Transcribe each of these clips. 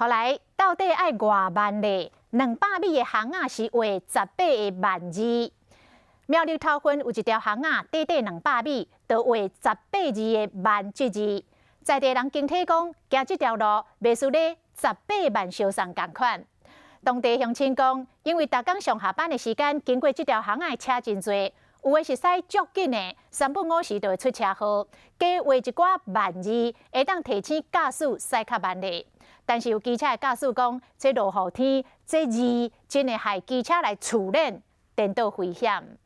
后来到底爱偌万呢？200米的巷仔是画18个万字。苗栗头份有一条巷仔，短短200米，就画18字的万这字。在地人经体讲，行这条路袂输咧18万烧送同款。当地乡亲讲，因为逐工上下班的时间经过这条巷仔的车真多，有的是驶足紧的，3不5时就会出车祸。加画一寡万字，会当提醒驾驶驶较慢咧。但是有机车的驾驶讲，这落雨天，这字真会害机车来触冷，颠倒危险。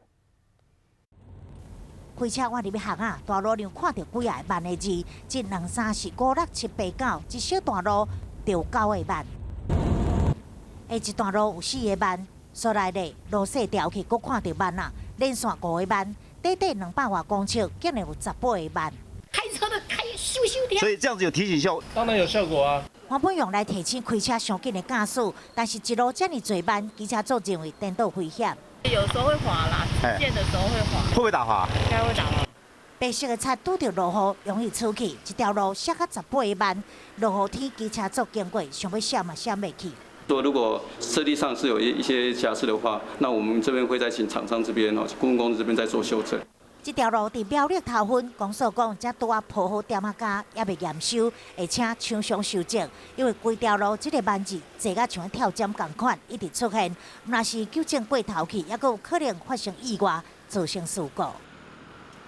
开车我入去巷仔，大路上看到几啊万的字，这2、3、4、5、6、7、8、9，一小段路就有9个万。下一段路有4个万，所来咧路细调去，阁看到万啊，连续5个万，短短200多公尺，竟然有18个万。开车的开咻咻的。所以这样子有提醒效，当然有效果啊。原本用来提醒开车上紧的驾驶，但是一路这么多万，机车做认为颠倒危险。有时候会滑啦，直线的时候会滑。会不会打滑？应该会打滑。白色的车拄着落雨，容易出去。一条路写到18个万，落雨天机车做经过，想要闪嘛闪袂去。说如果设计上是有一些瑕疵的话，那我们这边会再请厂商这边公共公司这边再做修正。这条路伫苗栗头份，公所讲才拄啊铺好点啊架，也未验收，而且厂商修正，因为规条路这个万字坐甲像跳针同款，一直出现，若是纠正过头去，也阁有可能发生意外，造成事故。